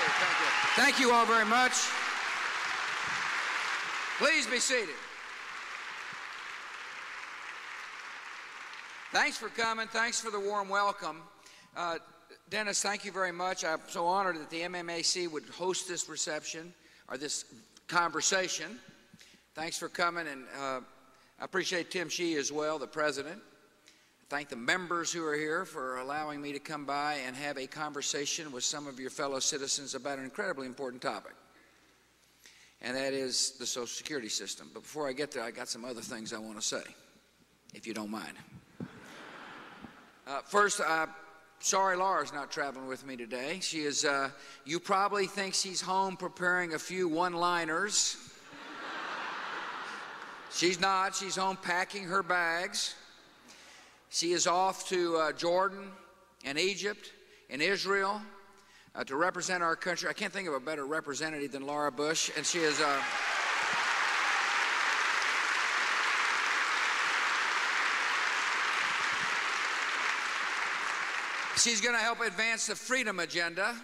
Thank you. Thank you all very much. Please be seated. Thanks for coming. Thanks for the warm welcome. Dennis, thank you very much. I'm so honored that the MMAC would host this reception, or this conversation. Thanks for coming, and I appreciate Tim Shee as well, the president. Thank the members who are here for allowing me to come by and have a conversation with some of your fellow citizens about an incredibly important topic, and that is the Social Security system. But before I get there, I got some other things I want to say, if you don't mind. First, sorry Laura's not traveling with me today. She is, you probably think she's home preparing a few one-liners. She's not. She's home packing her bags. She is off to Jordan and Egypt and Israel to represent our country. I can't think of a better representative than Laura Bush, and she is... She's going to help advance the freedom agenda,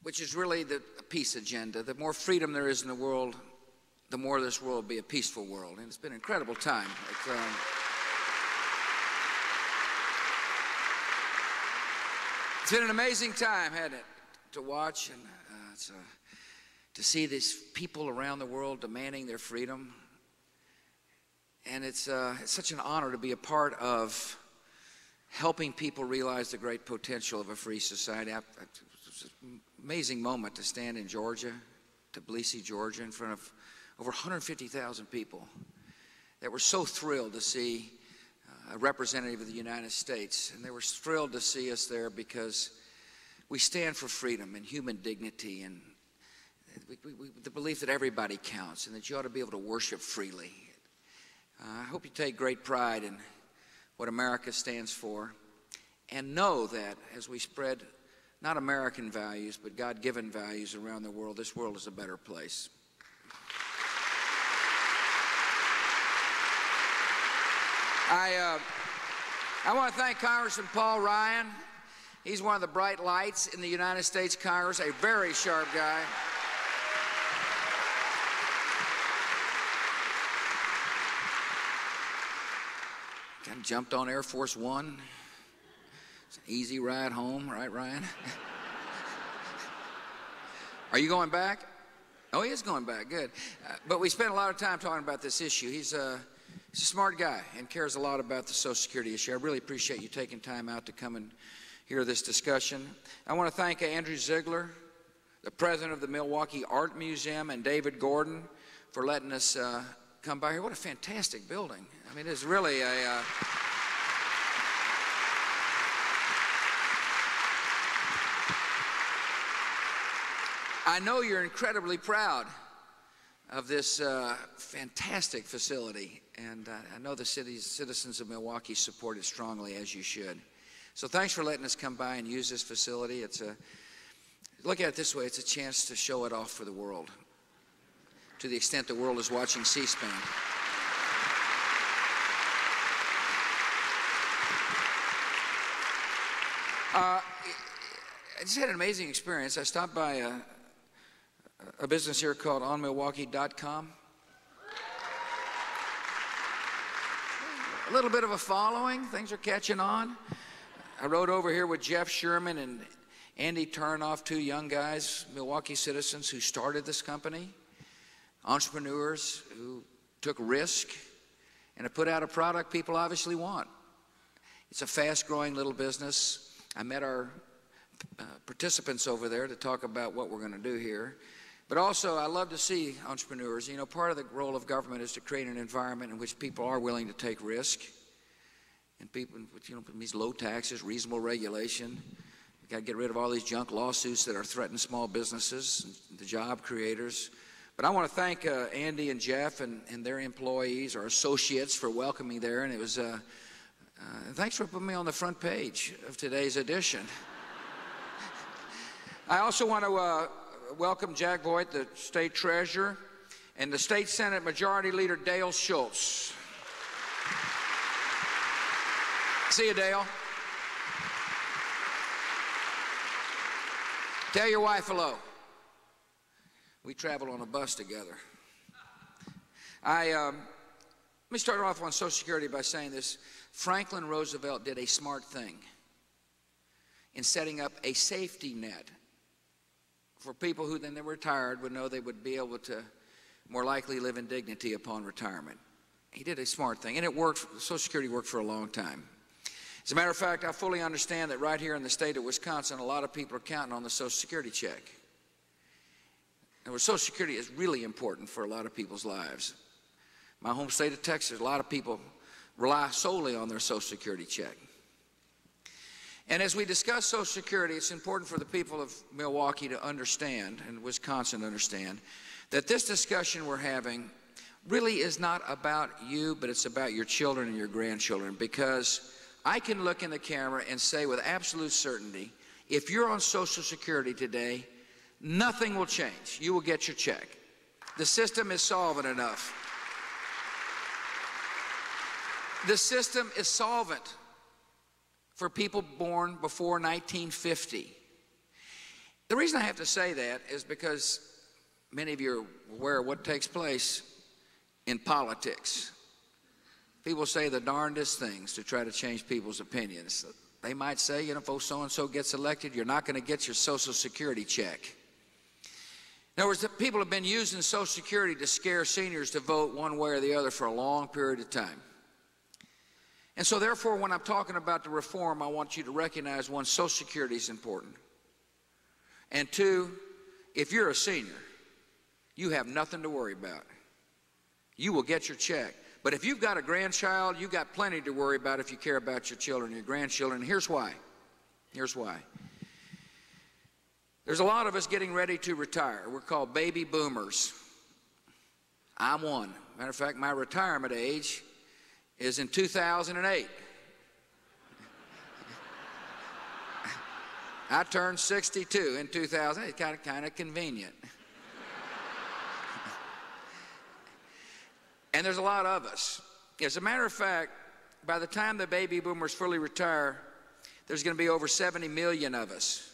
which is really the peace agenda. The more freedom there is in the world, the more this world will be a peaceful world. And it's been an incredible time. It's been an amazing time, hasn't it, to watch and to see these people around the world demanding their freedom. And it's such an honor to be a part of helping people realize the great potential of a free society. It's an amazing moment to stand in Georgia, Tbilisi, Georgia, in front of over 150,000 people that were so thrilled to see a representative of the United States. And they were thrilled to see us there because we stand for freedom and human dignity and the belief that everybody counts and that you ought to be able to worship freely. I hope you take great pride in what America stands for, and know that as we spread not American values, but God-given values around the world, this world is a better place. I want to thank Congressman Paul Ryan. He's one of the bright lights in the United States Congress, a very sharp guy. Jumped on Air Force One. It's an easy ride home, right, Ryan? Are you going back? Oh, he is going back. Good. But we spent a lot of time talking about this issue. He's a smart guy and cares a lot about the Social Security issue. I really appreciate you taking time out to come and hear this discussion. I want to thank Andrew Ziegler, the president of the Milwaukee Art Museum, and David Gordon for letting us come by here. What a fantastic building. I mean, it's really a... I know you're incredibly proud of this fantastic facility, and I know the citizens of Milwaukee support it strongly, as you should. So thanks for letting us come by and use this facility. Look at it this way, it's a chance to show it off for the world, to the extent the world is watching C-SPAN. I just had an amazing experience. I stopped by a business here called onmilwaukee.com. A little bit of a following. Things are catching on. I rode over here with Jeff Sherman and Andy Turnoff, two young guys, Milwaukee citizens who started this company, entrepreneurs who took risk and have put out a product people obviously want. It's a fast-growing little business. I met our participants over there to talk about what we're going to do here. But also, I love to see entrepreneurs. You know, part of the role of government is to create an environment in which people are willing to take risk. And people, you know, these low taxes, reasonable regulation. We've got to get rid of all these junk lawsuits that are threatening small businesses, and the job creators. But I want to thank Andy and Jeff and their employees, our associates, for welcoming me there. And it was, thanks for putting me on the front page of today's edition. I also want to welcome Jack Voigt, the state treasurer, and the state Senate Majority Leader Dale Schultz. See you, Dale. Tell your wife hello. We travel on a bus together. Let me start off on Social Security by saying this. Franklin Roosevelt did a smart thing in setting up a safety net for people who, then they were retired, would know they would be able to more likely live in dignity upon retirement. He did a smart thing, and it worked. Social Security worked for a long time. As a matter of fact, I fully understand that right here in the state of Wisconsin, a lot of people are counting on the Social Security check. And Social Security is really important for a lot of people's lives. My home state of Texas, a lot of people rely solely on their Social Security check. And as we discuss Social Security, it's important for the people of Milwaukee to understand, and Wisconsin to understand, that this discussion we're having really is not about you, but it's about your children and your grandchildren. Because I can look in the camera and say with absolute certainty, if you're on Social Security today, nothing will change. You will get your check. The system is solvent enough. The system is solvent for people born before 1950. The reason I have to say that is because many of you are aware of what takes place in politics. People say the darndest things to try to change people's opinions. They might say, you know, if so-and-so gets elected, you're not going to get your Social Security check. In other words, people have been using Social Security to scare seniors to vote one way or the other for a long period of time. And so therefore, when I'm talking about the reform, I want you to recognize, one, Social Security is important. And two, if you're a senior, you have nothing to worry about. You will get your check. But if you've got a grandchild, you've got plenty to worry about if you care about your children and your grandchildren. Here's why. Here's why. There's a lot of us getting ready to retire. We're called baby boomers. I'm one. Matter of fact, my retirement age is in 2008. I turned 62 in 2000. It's kind of convenient. And there's a lot of us. As a matter of fact, by the time the baby boomers fully retire, there's going to be over 70 million of us.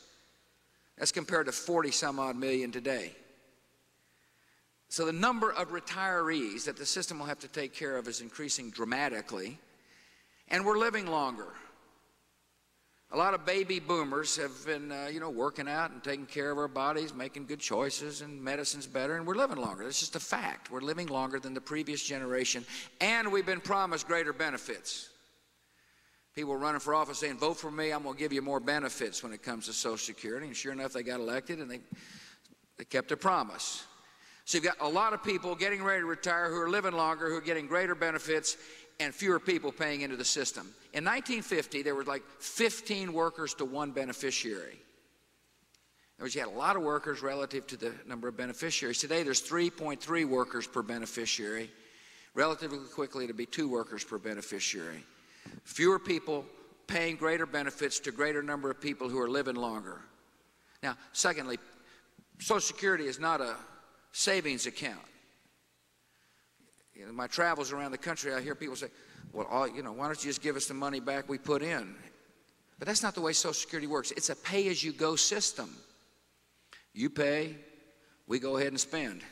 That's compared to 40-some-odd million today. So the number of retirees that the system will have to take care of is increasing dramatically, and we're living longer. A lot of baby boomers have been, working out and taking care of our bodies, making good choices, and medicine's better, and we're living longer. It's just a fact. We're living longer than the previous generation, and we've been promised greater benefits. People running for office saying, vote for me, I'm going to give you more benefits when it comes to Social Security, and sure enough, they got elected, and they kept their promise. So you've got a lot of people getting ready to retire who are living longer, who are getting greater benefits, and fewer people paying into the system. In 1950, there were like 15 workers to one beneficiary. In other words, you had a lot of workers relative to the number of beneficiaries. Today, there's 3.3 workers per beneficiary. Relatively quickly, it'll be 2 workers per beneficiary. Fewer people paying greater benefits to greater number of people who are living longer. Now, secondly, Social Security is not a savings account. In my travels around the country, I hear people say, well, why don't you just give us the money back we put in? But that's not the way Social Security works. It's a pay-as-you-go system. You pay, we go ahead and spend.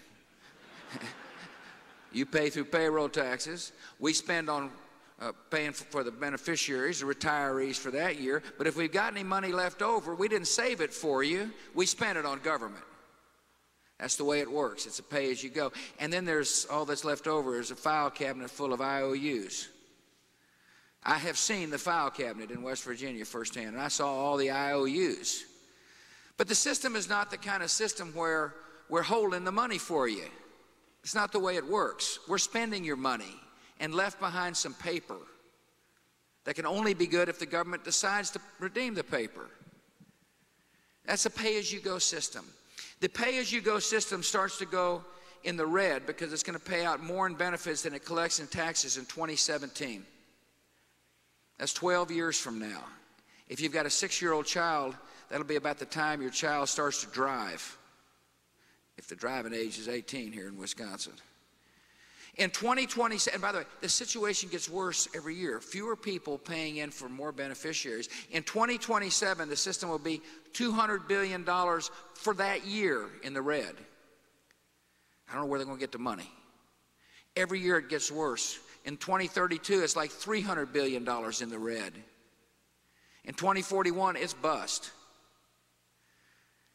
You pay through payroll taxes. We spend on paying for the beneficiaries, the retirees for that year. But if we've got any money left over, we didn't save it for you. We spent it on government. That's the way it works. It's a pay-as-you-go. And then there's all that's left over is a file cabinet full of IOUs. I have seen the file cabinet in West Virginia firsthand, and I saw all the IOUs. But the system is not the kind of system where we're holding the money for you. It's not the way it works. We're spending your money and left behind some paper that can only be good if the government decides to redeem the paper. That's a pay-as-you-go system. The pay-as-you-go system starts to go in the red because it's going to pay out more in benefits than it collects in taxes in 2017. That's 12 years from now. If you've got a 6-year-old child, that'll be about the time your child starts to drive, if the driving age is 18 here in Wisconsin. In 2027, and by the way, the situation gets worse every year. Fewer people paying in for more beneficiaries. In 2027, the system will be $200 billion for that year in the red. I don't know where they're going to get the money. Every year it gets worse. In 2032, it's like $300 billion in the red. In 2041, it's bust.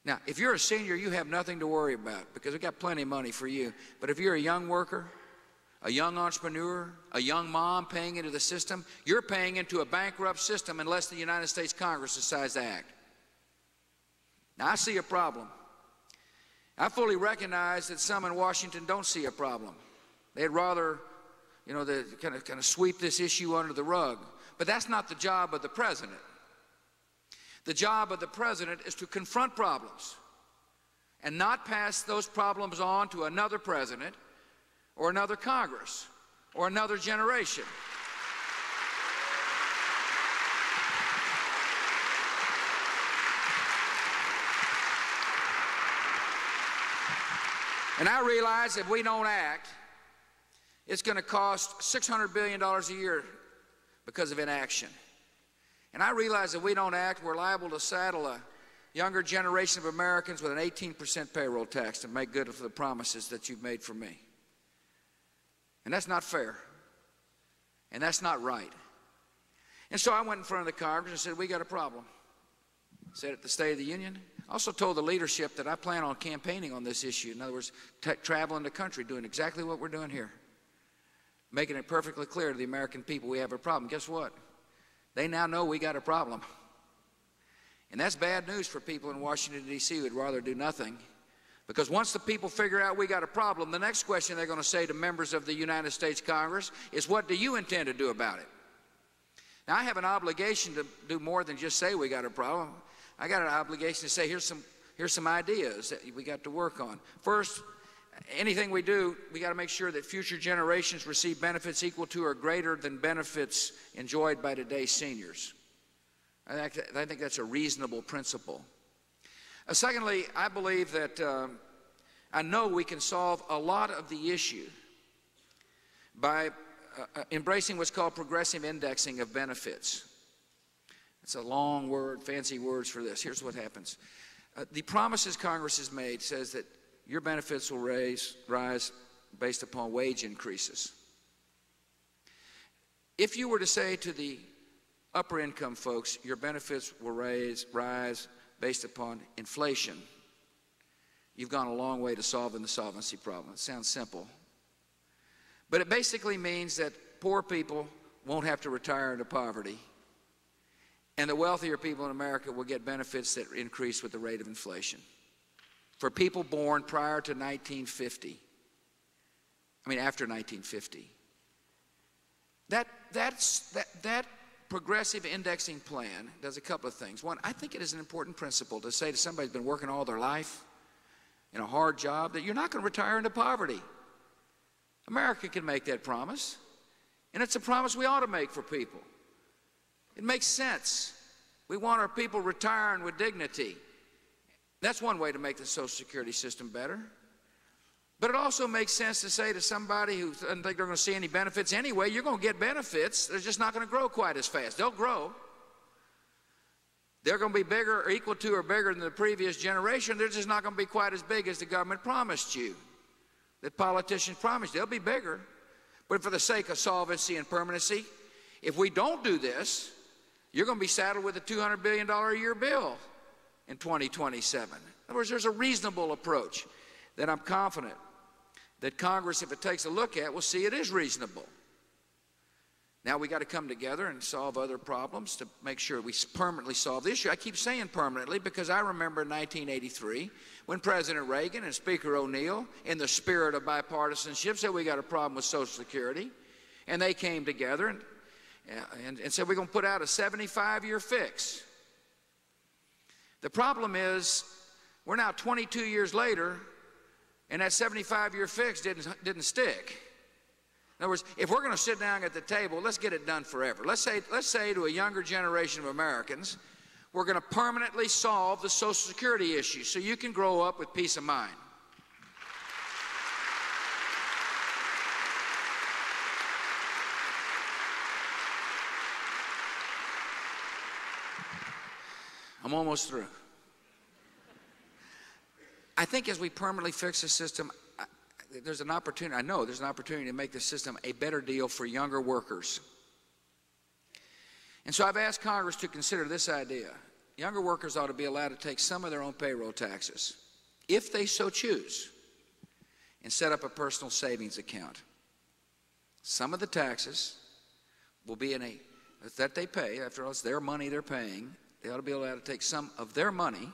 Now, if you're a senior, you have nothing to worry about because we've got plenty of money for you. But if you're a young worker, a young entrepreneur, a young mom paying into the system, you're paying into a bankrupt system unless the United States Congress decides to act. Now, I see a problem. I fully recognize that some in Washington don't see a problem. They'd rather, you know, kind of sweep this issue under the rug. But that's not the job of the president. The job of the president is to confront problems and not pass those problems on to another president or another Congress or another generation. And I realize if we don't act, it's going to cost $600 billion a year because of inaction. And I realize if we don't act, we're liable to saddle a younger generation of Americans with an 18% payroll tax to make good for the promises that you've made for me. And that's not fair. And that's not right. And so I went in front of the Congress and said, we got a problem. Said at the State of the Union. I also told the leadership that I plan on campaigning on this issue. In other words, traveling the country, doing exactly what we're doing here. Making it perfectly clear to the American people we have a problem. Guess what? They now know we got a problem. And that's bad news for people in Washington, D.C. who'd rather do nothing. Because once the people figure out we got a problem, the next question they're going to say to members of the United States Congress is, what do you intend to do about it? Now, I have an obligation to do more than just say we got a problem. I got an obligation to say, here's some ideas that we got to work on. First, anything we do, we got to make sure that future generations receive benefits equal to or greater than benefits enjoyed by today's seniors. I think that's a reasonable principle. Secondly, I believe that I know we can solve a lot of the issue by embracing what's called progressive indexing of benefits. It's a long word, fancy words for this. Here's what happens. The promises Congress has made says that your benefits will rise based upon wage increases. If you were to say to the upper income folks, your benefits will rise based upon inflation, you've gone a long way to solving the solvency problem. It sounds simple. But it basically means that poor people won't have to retire into poverty, and the wealthier people in America will get benefits that increase with the rate of inflation. For people born prior to 1950, after 1950, that progressive indexing plan does a couple of things. One, I think it is an important principle to say to somebody who's been working all their life in a hard job that you're not going to retire into poverty. America can make that promise, and it's a promise we ought to make for people. It makes sense. We want our people retiring with dignity. That's one way to make the Social Security system better. But it also makes sense to say to somebody who doesn't think they're going to see any benefits anyway, you're going to get benefits. They're just not going to grow quite as fast. They'll grow. They're going to be bigger or equal to or bigger than the previous generation. They're just not going to be quite as big as the government promised you, that politicians promised you. They'll be bigger. But for the sake of solvency and permanency, if we don't do this, you're going to be saddled with a $200 billion a year bill in 2027. In other words, there's a reasonable approach that I'm confident that Congress, if it takes a look at, will see it is reasonable. Now we got to come together and solve other problems to make sure we permanently solve the issue. I keep saying permanently because I remember in 1983 when President Reagan and Speaker O'Neill, in the spirit of bipartisanship, said we got a problem with Social Security, and they came together and said we're going to put out a 75-year fix. The problem is we're now 22 years later, and that 75-year fix didn't stick. In other words, if we're going to sit down at the table, let's get it done forever. Let's say to a younger generation of Americans, we're going to permanently solve the Social Security issue so you can grow up with peace of mind. I'm almost through. I think as we permanently fix the system, there's an opportunity, I know there's an opportunity to make the system a better deal for younger workers. And so I've asked Congress to consider this idea. Younger workers ought to be allowed to take some of their own payroll taxes, if they so choose, and set up a personal savings account. Some of the taxes will be that they pay. After all, it's their money they're paying. They ought to be allowed to take some of their money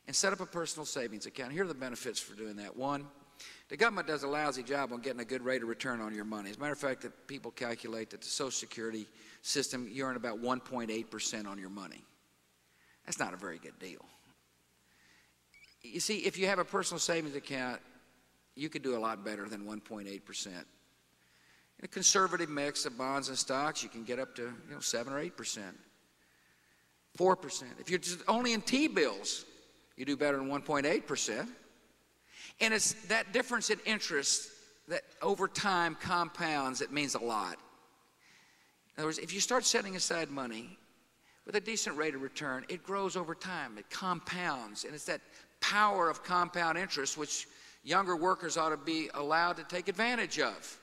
and set up a personal savings account. Here are the benefits for doing that. One, the government does a lousy job on getting a good rate of return on your money. As a matter of fact, people calculate that the Social Security system, you earn about 1.8% on your money. That's not a very good deal. You see, if you have a personal savings account, you could do a lot better than 1.8%. In a conservative mix of bonds and stocks, you can get up to 7 or 8%, 4%. If you're just only in T-bills, you do better than 1.8%. And it's that difference in interest that over time compounds that means a lot. In other words, if you start setting aside money with a decent rate of return, it grows over time. It compounds. And it's that power of compound interest which younger workers ought to be allowed to take advantage of.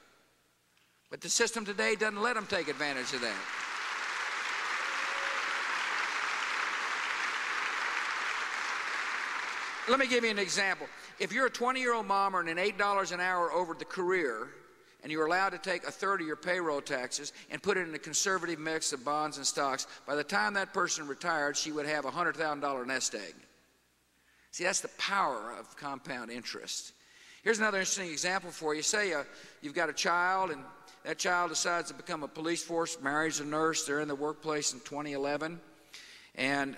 But the system today doesn't let them take advantage of that. Let me give you an example. If you're a 20-year-old mom earning $8 an hour over the career, and you're allowed to take a third of your payroll taxes and put it in a conservative mix of bonds and stocks, by the time that person retired, she would have a $100,000 nest egg. See, that's the power of compound interest. Here's another interesting example for you. Say you've got a child, and that child decides to become a police force, marries a nurse, they're in the workplace in 2011, and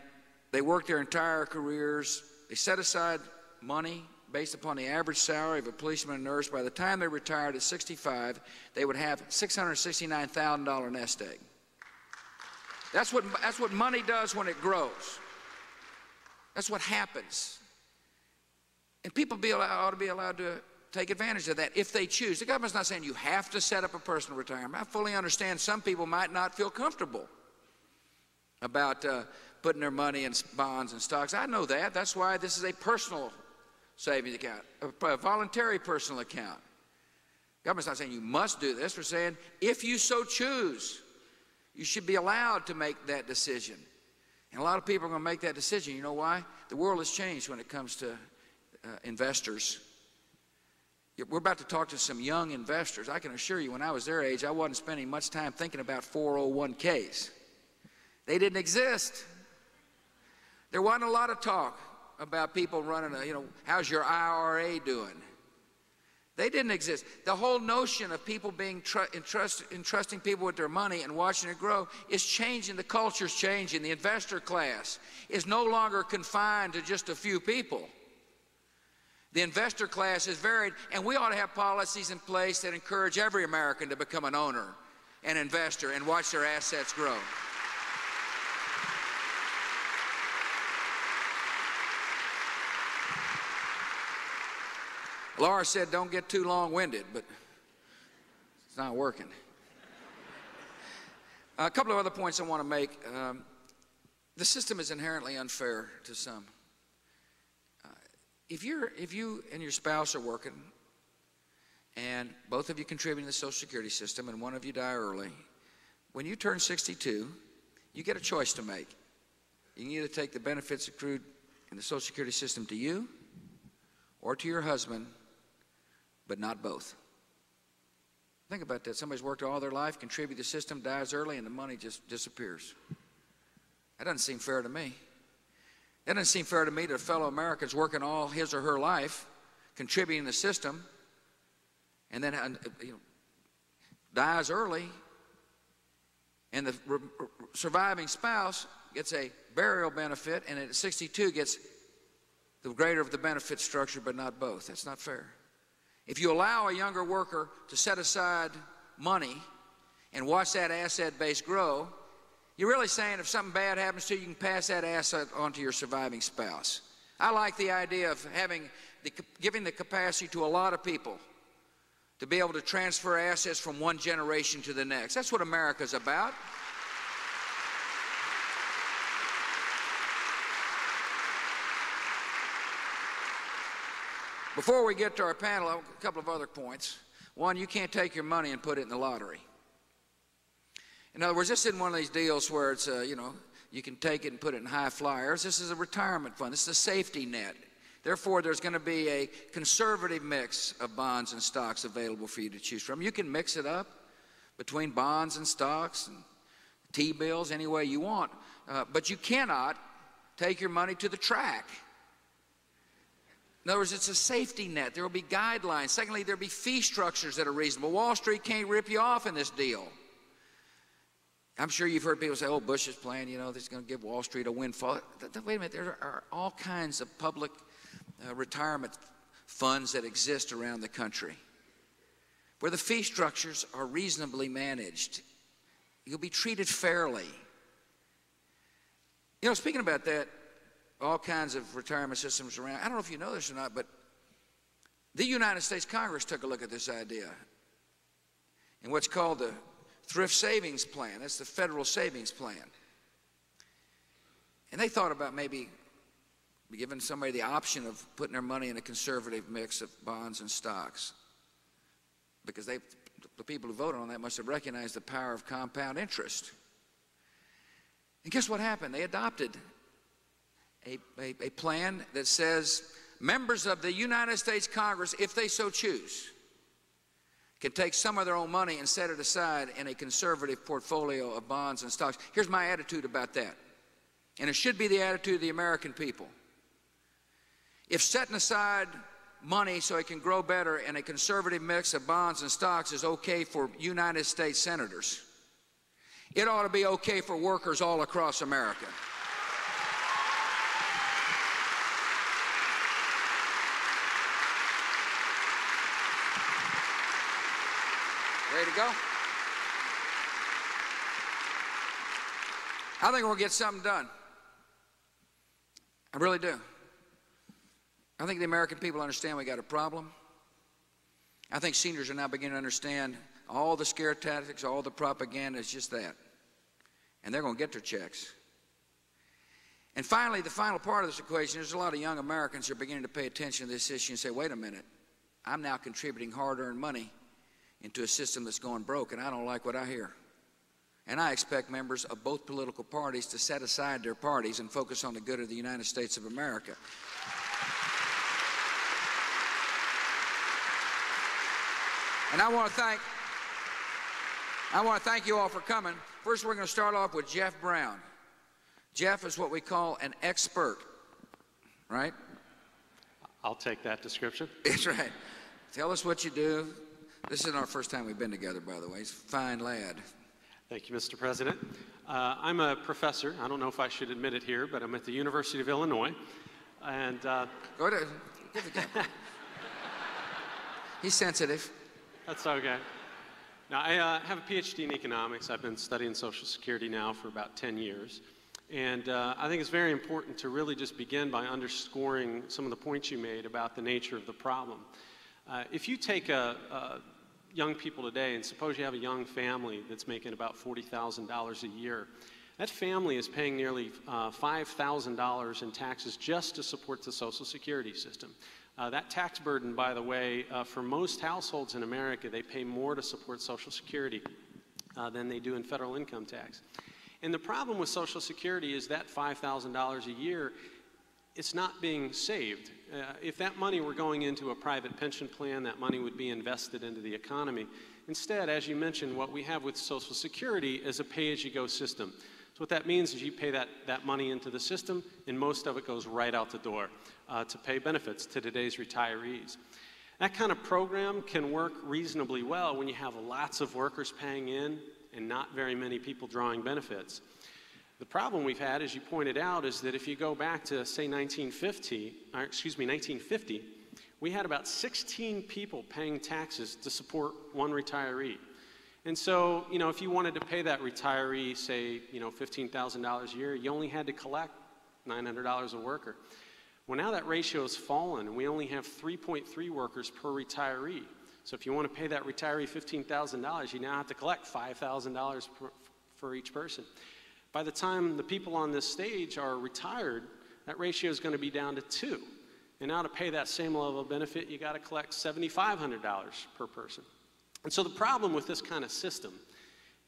they work their entire careers. They set aside money based upon the average salary of a policeman and nurse. By the time they retired at 65, they would have $669,000 nest egg. That's what money does when it grows. That's what happens. And people ought to be allowed to take advantage of that if they choose. The government's not saying you have to set up a personal retirement. I fully understand some people might not feel comfortable about putting their money in bonds and stocks. I know that. That's why this is a personal savings account, a voluntary personal account. The government's not saying you must do this. We're saying if you so choose, you should be allowed to make that decision. And a lot of people are going to make that decision. You know why? The world has changed when it comes to investors. We're about to talk to some young investors. I can assure you, when I was their age, I wasn't spending much time thinking about 401ks. They didn't exist. There wasn't a lot of talk about people running how's your IRA doing? They didn't exist. The whole notion of people being entrusting people with their money and watching it grow is changing. The culture's changing. The investor class is no longer confined to just a few people. The investor class is varied, and we ought to have policies in place that encourage every American to become an owner, an investor, and watch their assets grow. Laura said don't get too long-winded, but it's not working. A couple of other points I want to make. The system is inherently unfair to some. If you and your spouse are working and both of you contribute to the Social Security system and one of you die early, when you turn 62, you get a choice to make. You can either take the benefits accrued in the Social Security system to you or to your husband, but not both. Think about that. Somebody's worked all their life, contributed to the system, dies early, and the money just disappears. That doesn't seem fair to me. That doesn't seem fair to me that a fellow American's working all his or her life, contributing to the system, and then dies early, and the surviving spouse gets a burial benefit, and at 62 gets the greater of the benefit structure, but not both. That's not fair. If you allow a younger worker to set aside money and watch that asset base grow, you're really saying if something bad happens to you, you can pass that asset on to your surviving spouse. I like the idea of giving the capacity to a lot of people to be able to transfer assets from one generation to the next. That's what America's about. Before we get to our panel, a couple of other points. One, you can't take your money and put it in the lottery. In other words, this isn't one of these deals where it's, you know, you can take it and put it in high flyers. This is a retirement fund. This is a safety net. Therefore, there's going to be a conservative mix of bonds and stocks available for you to choose from. You can mix it up between bonds and stocks and T-bills any way you want, but you cannot take your money to the track. In other words, it's a safety net. There will be guidelines. Secondly, there will be fee structures that are reasonable. Wall Street can't rip you off in this deal. I'm sure you've heard people say, oh, Bush is playing, you know, he's going to give Wall Street a windfall. Wait a minute, there are all kinds of public retirement funds that exist around the country where the fee structures are reasonably managed. You'll be treated fairly. You know, speaking about that, all kinds of retirement systems around. I don't know if you know this or not, but the United States Congress took a look at this idea in what's called the Thrift Savings Plan. That's the federal savings plan. And they thought about maybe giving somebody the option of putting their money in a conservative mix of bonds and stocks, because the people who voted on that must have recognized the power of compound interest. And guess what happened? They adopted a plan that says members of the United States Congress, if they so choose, can take some of their own money and set it aside in a conservative portfolio of bonds and stocks. Here's my attitude about that, and it should be the attitude of the American people. If setting aside money so it can grow better in a conservative mix of bonds and stocks is okay for United States senators, it ought to be okay for workers all across America. Ready to go? I think we'll get something done. I really do. I think the American people understand we got a problem. I think seniors are now beginning to understand all the scare tactics, all the propaganda is just that. And they're going to get their checks. And finally, the final part of this equation, there's a lot of young Americans who are beginning to pay attention to this issue and say, wait a minute, I'm now contributing hard-earned money into a system that's going broke, and I don't like what I hear. And I expect members of both political parties to set aside their parties and focus on the good of the United States of America. And I want to thank you all for coming. First, we're going to start off with Jeff Brown. Jeff is what we call an expert, right? I'll take that description. That's right. Tell us what you do. This isn't our first time we've been together, by the way. He's a fine lad. Thank you, Mr. President. I'm a professor. I don't know if I should admit it here, but I'm at the University of Illinois. And go ahead. Give the guy. He's sensitive. That's okay. Now, I have a PhD in economics. I've been studying Social Security now for about 10 years. And I think it's very important to really just begin by underscoring some of the points you made about the nature of the problem. If you take young people today, and suppose you have a young family that's making about $40,000 a year, that family is paying nearly $5,000 in taxes just to support the Social Security system. That tax burden, by the way, for most households in America, they pay more to support Social Security than they do in federal income tax. And the problem with Social Security is that $5,000 a year, it's not being saved. If that money were going into a private pension plan, that money would be invested into the economy. Instead, as you mentioned, what we have with Social Security is a pay-as-you-go system. So what that means is you pay that money into the system, and most of it goes right out the door to pay benefits to today's retirees. That kind of program can work reasonably well when you have lots of workers paying in and not very many people drawing benefits. The problem we've had, as you pointed out, is that if you go back to, say, 1950, we had about 16 people paying taxes to support one retiree. And so, you know, if you wanted to pay that retiree, say, you know, $15,000 a year, you only had to collect $900 a worker. Well, now that ratio has fallen, and we only have 3.3 workers per retiree. So if you want to pay that retiree $15,000, you now have to collect $5,000 for each person. By the time the people on this stage are retired, that ratio is going to be down to 2. And now to pay that same level of benefit, you got to collect $7,500 per person. And so the problem with this kind of system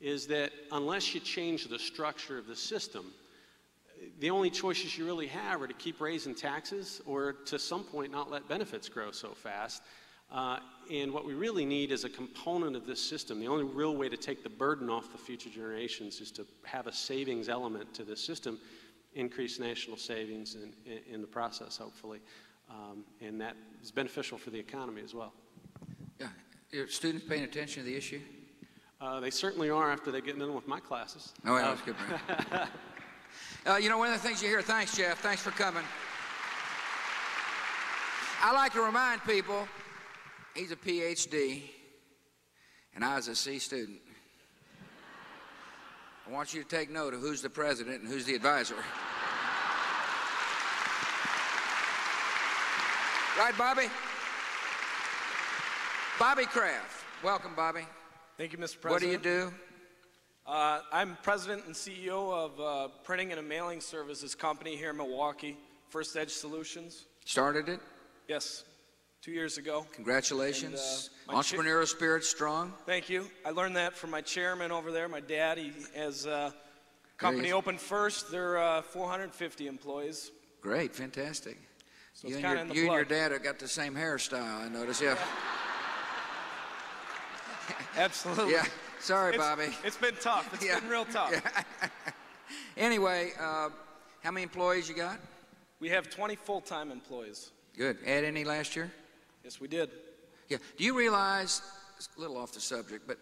is that unless you change the structure of the system, the only choices you really have are to keep raising taxes or to some point not let benefits grow so fast. And what we really need is a component of this system. The only real way to take the burden off the future generations is to have a savings element to this system, increase national savings in the process, hopefully. And that is beneficial for the economy as well. Yeah. Are students paying attention to the issue? They certainly are after they get in with my classes. Oh, yeah, that's good. You know, one of the things you hear, thanks, Jeff, thanks for coming. I like to remind people, he's a PhD, and I was a C student. I want you to take note of who's the president and who's the advisor. Right, Bobby? Bobby Kraft. Welcome, Bobby. Thank you, Mr. President. What do you do? I'm president and CEO of printing and a mailing services company here in Milwaukee, First Edge Solutions. Started it? Yes, 2 years ago. Congratulations. Entrepreneurial spirit strong. Thank you. I learned that from my chairman over there, my dad. He has a company opened first. They're 450 employees. Great, fantastic. So you it's and your dad have got the same hairstyle, I notice. Yeah. Absolutely. Yeah. Sorry, Bobby. It's been tough. It's been real tough. Yeah. Anyway, how many employees you got? We have 20 full-time employees. Good. Add any last year? Yes, we did. Yeah. Do you realize, it's a little off the subject, but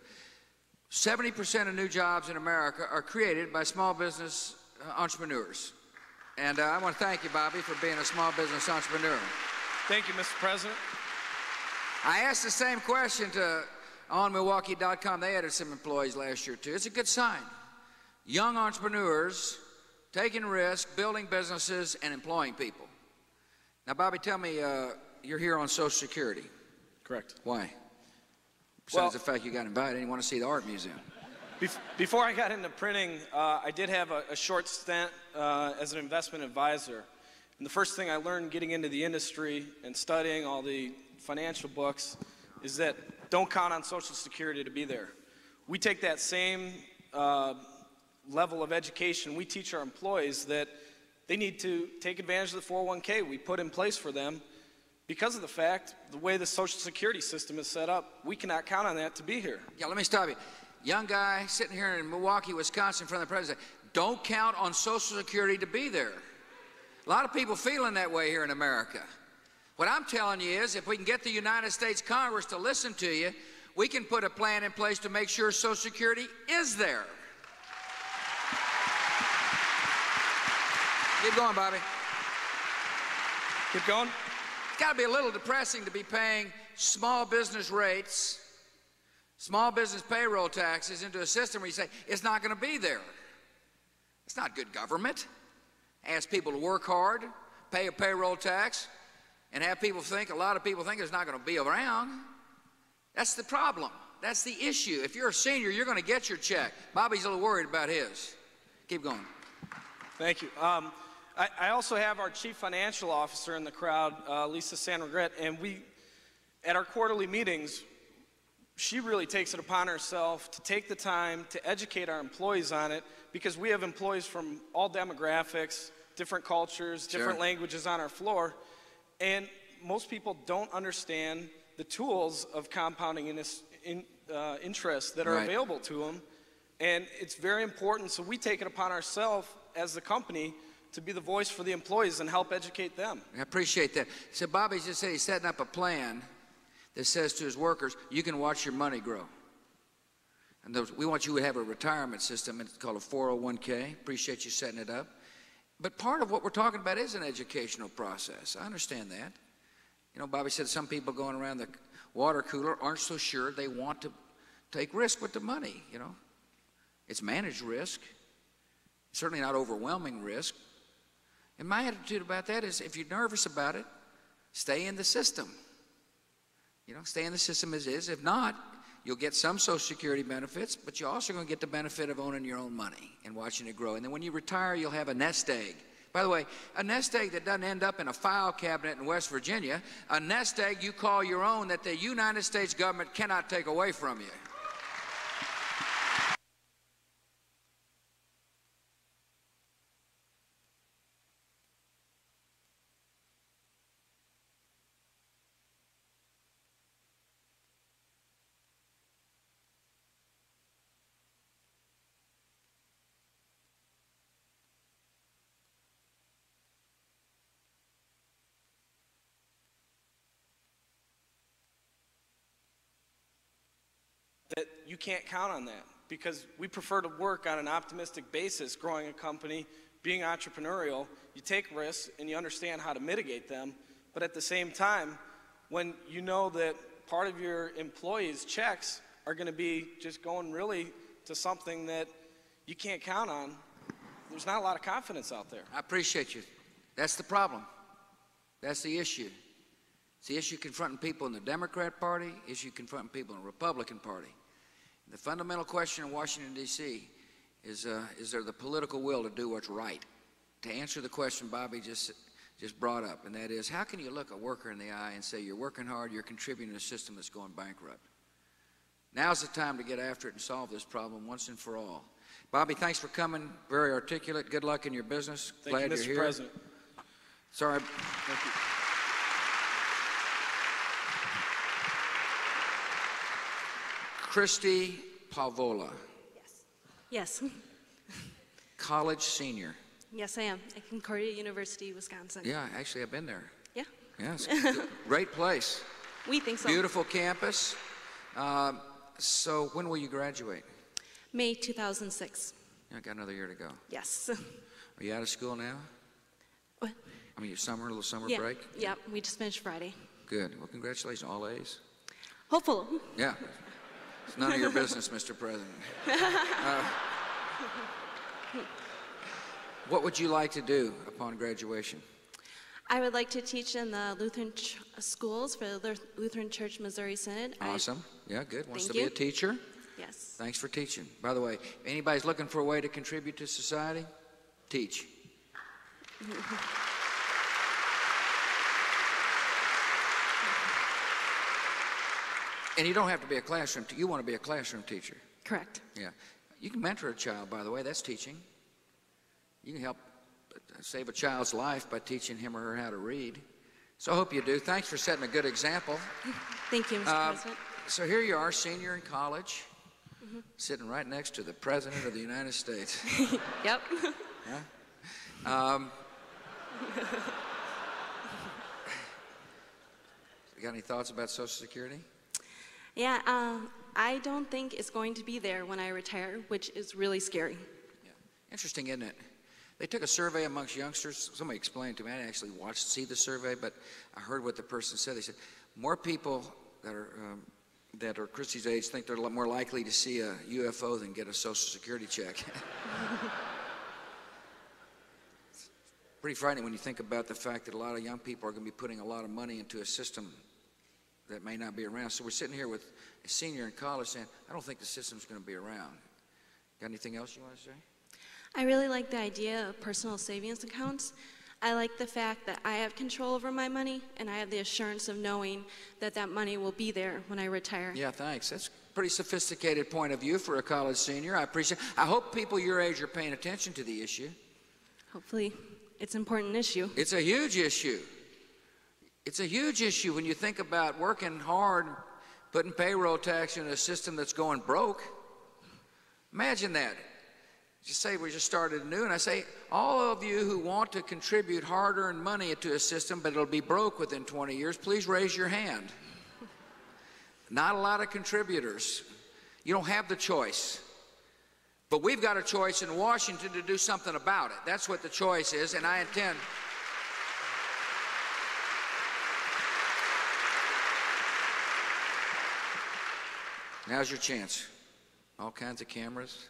70% of new jobs in America are created by small business entrepreneurs. And I want to thank you, Bobby, for being a small business entrepreneur. Thank you, Mr. President. I asked the same question to onmilwaukee.com. They added some employees last year, too. It's a good sign. Young entrepreneurs taking risks, building businesses, and employing people. Now, Bobby, tell me, you're here on Social Security. Correct. Why? Besides the fact you got invited and you want to see the art museum. Before I got into printing, I did have a short stint as an investment advisor. And the first thing I learned getting into the industry and studying all the financial books is that don't count on Social Security to be there. We take that same level of education. We teach our employees that they need to take advantage of the 401k we put in place for them because of the fact, the way the Social Security system is set up, we cannot count on that to be here. Yeah, let me stop you. Young guy sitting here in Milwaukee, Wisconsin, in front of the president, don't count on Social Security to be there. A lot of people feeling that way here in America. What I'm telling you is, if we can get the United States Congress to listen to you, we can put a plan in place to make sure Social Security is there. Keep going, Bobby. Keep going. It's got to be a little depressing to be paying small business rates, small business payroll taxes into a system where you say, it's not going to be there. It's not good government. Ask people to work hard, pay a payroll tax, and have people think, a lot of people think it's not going to be around. That's the problem. That's the issue. If you're a senior, you're going to get your check. Bobby's a little worried about his. Keep going. Thank you. I also have our Chief Financial Officer in the crowd, Lisa Sanregret, and we, at our quarterly meetings, she really takes it upon herself to take the time to educate our employees on it, because we have employees from all demographics, different cultures, different languages on our floor, and most people don't understand the tools of compounding interest that are available to them, and it's very important. So we take it upon ourselves as the company to be the voice for the employees and help educate them. I appreciate that. So Bobby just said he's setting up a plan that says to his workers, you can watch your money grow. And we want you to have a retirement system, and it's called a 401k. Appreciate you setting it up. But part of what we're talking about is an educational process. I understand that. You know, Bobby said some people going around the water cooler aren't so sure they want to take risk with the money, you know. It's managed risk, certainly not overwhelming risk. And my attitude about that is, if you're nervous about it, stay in the system. You know, stay in the system as is. If not, you'll get some Social Security benefits, but you're also going to get the benefit of owning your own money and watching it grow. And then when you retire, you'll have a nest egg. By the way, a nest egg that doesn't end up in a file cabinet in West Virginia, a nest egg you call your own that the United States government cannot take away from you. That you can't count on that, because we prefer to work on an optimistic basis, growing a company, being entrepreneurial. You take risks and you understand how to mitigate them, but at the same time, when you know that part of your employees' checks are going to be just going really to something that you can't count on, there's not a lot of confidence out there. I appreciate you. That's the problem. That's the issue. It's the issue confronting people in the Democrat Party, issue confronting people in the Republican Party. The fundamental question in Washington, D.C. is there the political will to do what's right? To answer the question Bobby just brought up, and that is, how can you look a worker in the eye and say you're working hard, you're contributing to a system that's going bankrupt? Now's the time to get after it and solve this problem once and for all. Bobby, thanks for coming. Very articulate. Good luck in your business. Glad you're here. Thank you, Mr. President. Sorry. Thank you. Christy Pavola. Yes. College senior. Yes, I am. At Concordia University, Wisconsin. Yeah, actually, I've been there. Yeah. Yes. Great place. We think so. Beautiful campus. So when will you graduate? May 2006. Yeah, I got another year to go. Yes. Are you out of school now? What? I mean, a little summer Yeah. break? Yeah, we just finished Friday. Good. Well, congratulations. All A's. Hopeful. Yeah. It's none of your business, Mr. President. What would you like to do upon graduation? I would like to teach in the Lutheran schools for the Lutheran Church Missouri Synod. Awesome. Yeah, good. Wants to Thank be a teacher? Yes. Thanks for teaching. By the way, if anybody's looking for a way to contribute to society, teach. And you don't have to be a classroom. You want to be a classroom teacher. Correct. Yeah. You can mentor a child, by the way. That's teaching. You can help save a child's life by teaching him or her how to read. So I hope you do. Thanks for setting a good example. Thank you, Mr. President. So here you are, senior in college, sitting right next to the President of the United States. Yep. Yeah? You got any thoughts about Social Security? Yeah, I don't think it's going to be there when I retire, which is really scary. Yeah. Interesting, isn't it? They took a survey amongst youngsters. Somebody explained to me. I didn't actually see the survey, but I heard what the person said. They said more people that are Christy's age think they're more likely to see a UFO than get a Social Security check. It's pretty frightening when you think about the fact that a lot of young people are going to be putting a lot of money into a system that may not be around. So we're sitting here with a senior in college saying, I don't think the system's going to be around. Got anything else you want to say? I really like the idea of personal savings accounts. I like the fact that I have control over my money, and I have the assurance of knowing that that money will be there when I retire. Yeah, thanks. That's a pretty sophisticated point of view for a college senior. I appreciate it. I hope people your age are paying attention to the issue. Hopefully, it's an important issue. It's a huge issue. It's a huge issue when you think about working hard, putting payroll tax in a system that's going broke. Imagine that. Just say we just started new, and I say, all of you who want to contribute hard-earned money to a system, but it'll be broke within 20 years, please raise your hand. Not a lot of contributors. You don't have the choice. But we've got a choice in Washington to do something about it. That's what the choice is, and I intend. Now's your chance. All kinds of cameras.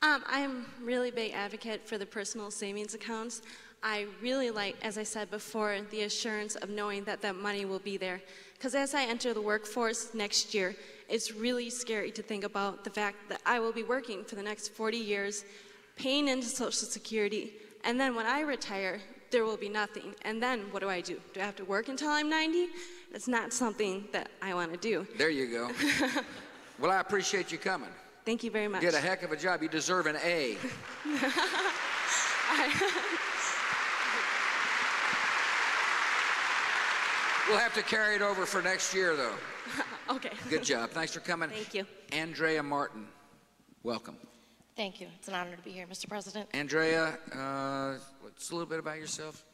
I'm really big advocate for the personal savings accounts. I really like, as I said before, the assurance of knowing that that money will be there. Because as I enter the workforce next year, it's really scary to think about the fact that I will be working for the next 40 years, paying into Social Security, and then when I retire, there will be nothing. And then what do? Do I have to work until I'm 90? It's not something that I want to do. There you go. Well, I appreciate you coming. Thank you very much. You did a heck of a job. You deserve an A. We'll have to carry it over for next year, though. Okay. Good job. Thanks for coming. Thank you. Andrea Martin, welcome. Thank you. It's an honor to be here, Mr. President. Andrea, what's a little bit about yourself?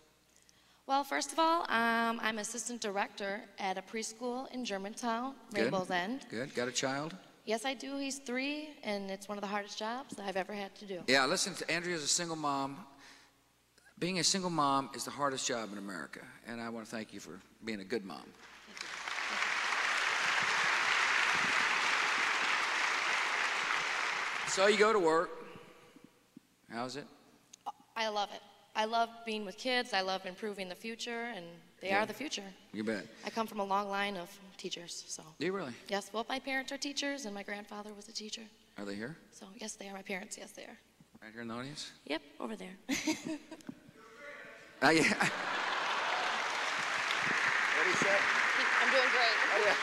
Well, first of all, I'm assistant director at a preschool in Germantown, Rainbow's End. Good. Got a child? Yes, I do. He's 3, and it's one of the hardest jobs that I've ever had to do. Yeah, listen, Andrea's a single mom. Being a single mom is the hardest job in America, and I want to thank you for being a good mom. Thank you. So you go to work. How's it? I love it. I love being with kids. I love improving the future, and they are the future. You bet. I come from a long line of teachers, so. Do you really? Yes, both my parents are teachers, and my grandfather was a teacher. Are they here? So, yes, they are. My parents, yes, they are. Right here in the audience? Yep, over there. Yeah. What do you say? I'm doing great. Oh, yeah.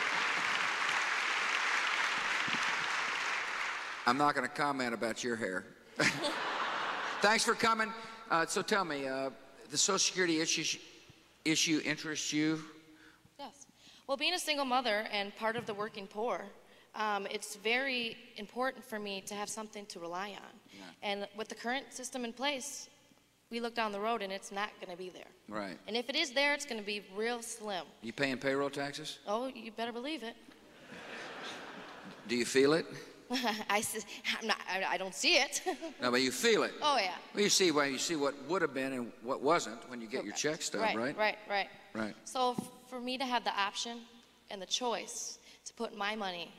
I'm not going to comment about your hair. Thanks for coming. So tell me, the Social Security issue interests you? Yes. Well, being a single mother and part of the working poor, it's very important for me to have something to rely on. Yeah. And with the current system in place, we look down the road and it's not going to be there. Right. And if it is there, it's going to be real slim. You paying payroll taxes? Oh, you better believe it. Do you feel it? I don't see it. No, but you feel it. Oh, yeah. Well, you see what would have been and what wasn't when you get your check stub, right? Right. So for me to have the option and the choice to put my money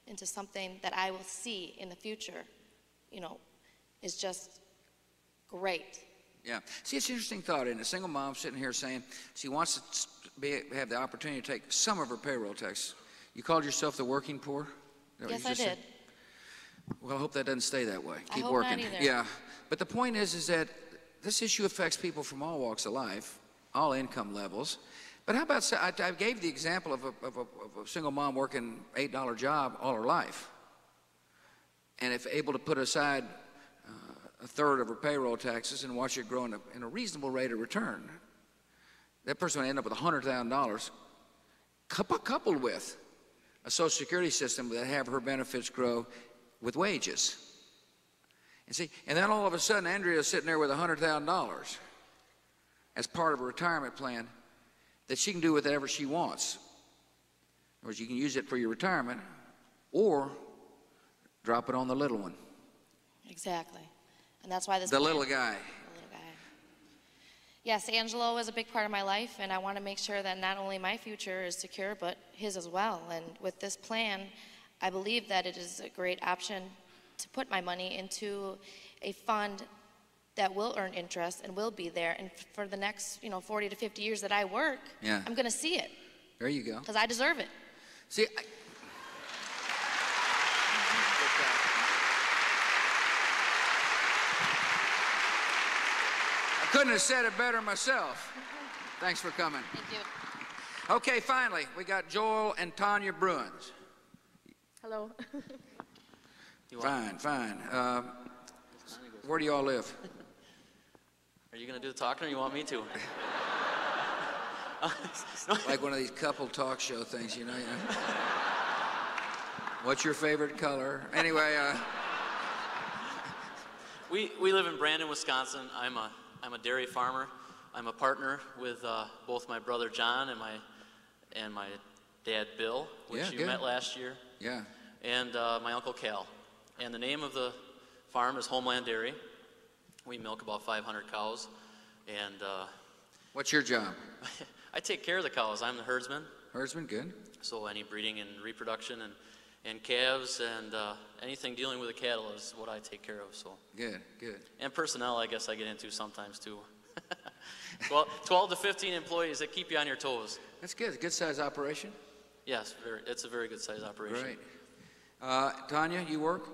into something that I will see in the future, is just great. Yeah. See, it's an interesting thought, isn't it? A single mom sitting here saying she wants to have the opportunity to take some of her payroll tax. You called yourself the working poor? Yes, I did. Well, I hope that doesn't stay that way. I Keep hope working. not either. Yeah. But the point is that this issue affects people from all walks of life, all income levels. But how about, I gave the example of a single mom working $8 job all her life. And if able to put aside a third of her payroll taxes and watch it grow in a reasonable rate of return, that person would end up with $100,000 coupled with a Social Security system that have her benefits grow with wages. And see, and then all of a sudden Andrea's sitting there with $100,000 as part of a retirement plan that she can do whatever she wants. In other words, you can use it for your retirement or drop it on the little one. Exactly. And that's why this The little guy. The little guy. Yes, Angelo is a big part of my life, and I want to make sure that not only my future is secure, but his as well. And with this plan, I believe that it is a great option to put my money into a fund that will earn interest and will be there. And for the next, 40 to 50 years that I work, Yeah. I'm going to see it. There you go. Because I deserve it. See, I couldn't have said it better myself. Thanks for coming. Thank you. Okay, finally, we got Joel and Tanya Bruins. Hello. Fine. Where do you all live? Are you going to do the talking or you want me to? Like one of these couple talk show things, What's your favorite color? Anyway, We live in Brandon, Wisconsin. I'm a dairy farmer. I'm a partner with both my brother John and my dad Bill, which you met last year. Yeah. And my uncle Cal. And the name of the farm is Homeland Dairy. We milk about 500 cows. And What's your job? I take care of the cows. I'm the herdsman. Herdsman, good. So any breeding and reproduction and calves and anything dealing with the cattle is what I take care of. So Good. and personnel, I guess I get into sometimes too. Well, 12 to 15 employees that keep you on your toes. That's good. Good size operation. Yes, it's a very good size operation. Great. Tanya, you work?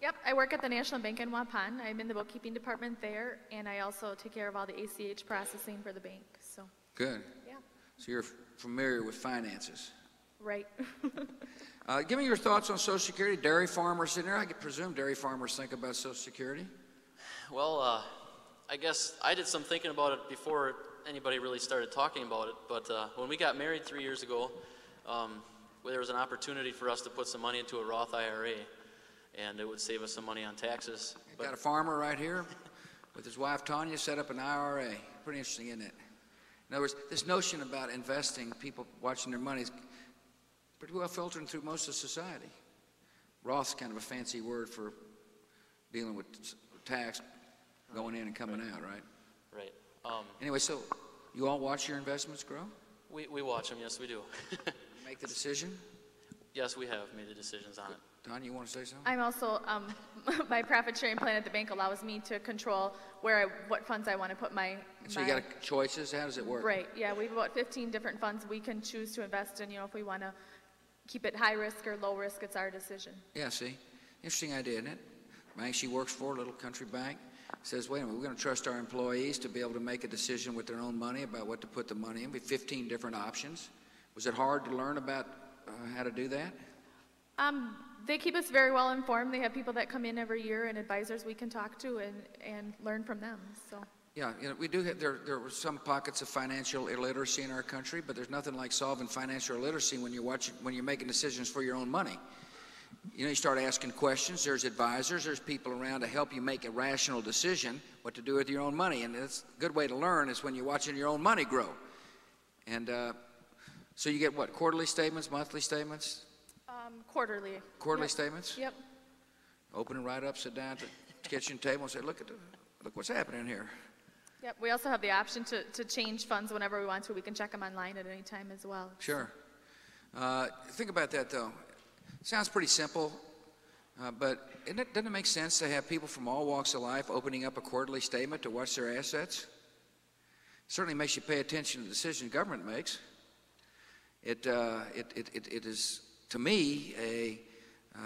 Yep, I work at the National Bank in Waupun. I'm in the bookkeeping department there, and I also take care of all the ACH processing for the bank, so. Good. Yeah. So you're familiar with finances. Right. Give me your thoughts on Social Security. Dairy farmers sitting there. I could presume dairy farmers think about Social Security. Well, I guess I did some thinking about it before anybody really started talking about it, but when we got married 3 years ago, there was an opportunity for us to put some money into a Roth IRA, and it would save us some money on taxes. Got a farmer right here with his wife Tanya set up an IRA. Pretty interesting, isn't it? In other words, this notion about investing, people watching their money, is pretty well filtering through most of society. Roth's kind of a fancy word for dealing with tax going in and coming out, right? Right. Anyway, so you all watch your investments grow? We watch them, yes, we do. Make the decision? Yes, we have made the decisions on it. Tanya, you want to say something? I'm also, my profit sharing plan at the bank allows me to control what funds I want to put my. And so you got choices? How does it work? Right, yeah, we have about 15 different funds we can choose to invest in, if we want to keep it high risk or low risk, it's our decision. Yeah, see? Interesting idea, isn't it? Bank she works for, a little country bank, says, wait a minute, we're going to trust our employees to be able to make a decision with their own money about what to put the money in. Be 15 different options. Was it hard to learn about how to do that? They keep us very well informed. They have people that come in every year and advisors we can talk to and learn from them. So. Yeah, we do have, there are some pockets of financial illiteracy in our country, but there's nothing like solving financial illiteracy when you're making decisions for your own money. You start asking questions. There's advisors. There's people around to help you make a rational decision what to do with your own money. And it's a good way to learn is when you're watching your own money grow. And so you get what, quarterly statements, monthly statements? Quarterly. Quarterly statements? Yep. Open it right up, sit down at the kitchen table and say, look what's happening here. Yep. We also have the option to change funds whenever we want to. We can check them online at any time as well. Sure. Think about that, though. It sounds pretty simple, but doesn't it make sense to have people from all walks of life opening up a quarterly statement to watch their assets? It certainly makes you pay attention to the decisions government makes. It is, to me, a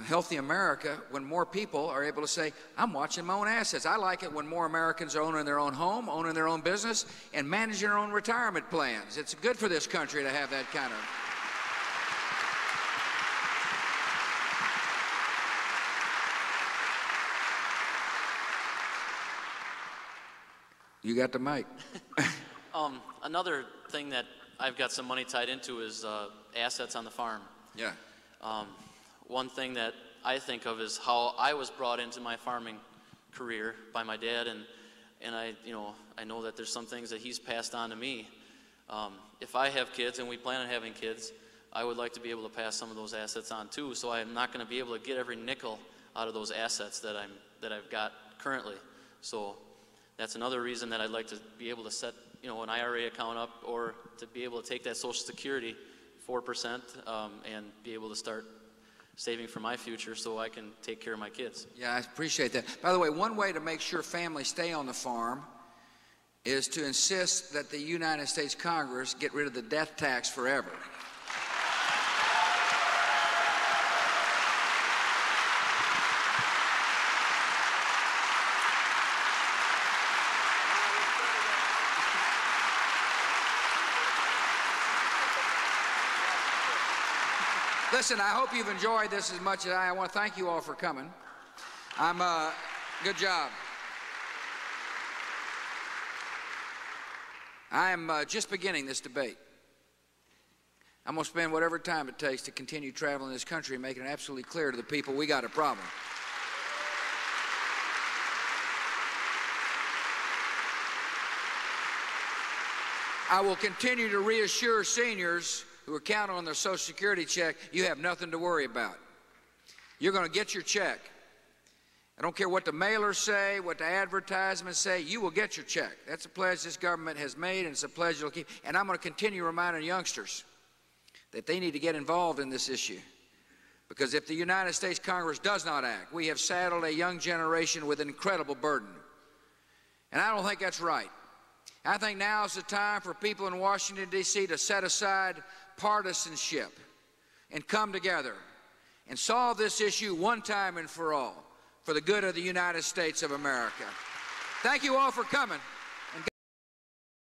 healthy America when more people are able to say, I'm watching my own assets. I like it when more Americans are owning their own home, owning their own business, and managing their own retirement plans. It's good for this country to have that kind of... You got the mic. Another thing that I've got some money tied into is assets on the farm. Yeah. One thing that I think of is how I was brought into my farming career by my dad, and I know that there's some things that he's passed on to me. If I have kids, and we plan on having kids, I would like to be able to pass some of those assets on too. So I'm not going to be able to get every nickel out of those assets that I've got currently. So that's another reason that I'd like to be able to set an IRA account up, or to be able to take that Social Security 4% and be able to start saving for my future so I can take care of my kids. Yeah, I appreciate that. By the way, one way to make sure families stay on the farm is to insist that the United States Congress get rid of the death tax forever. Listen, I hope you've enjoyed this as much as I want to thank you all for coming. Good job. I am just beginning this debate. I'm going to spend whatever time it takes to continue traveling this country and making it absolutely clear to the people we got a problem. I will continue to reassure seniors who are counting on their Social Security check, you have nothing to worry about. You're going to get your check. I don't care what the mailers say, what the advertisements say, you will get your check. That's a pledge this government has made, and it's a pledge it'll keep. And I'm going to continue reminding youngsters that they need to get involved in this issue. Because if the United States Congress does not act, we have saddled a young generation with an incredible burden. And I don't think that's right. I think now is the time for people in Washington, D.C. to set aside partisanship and come together and solve this issue one time and for all. for the good of the United States of America. Thank you all for coming.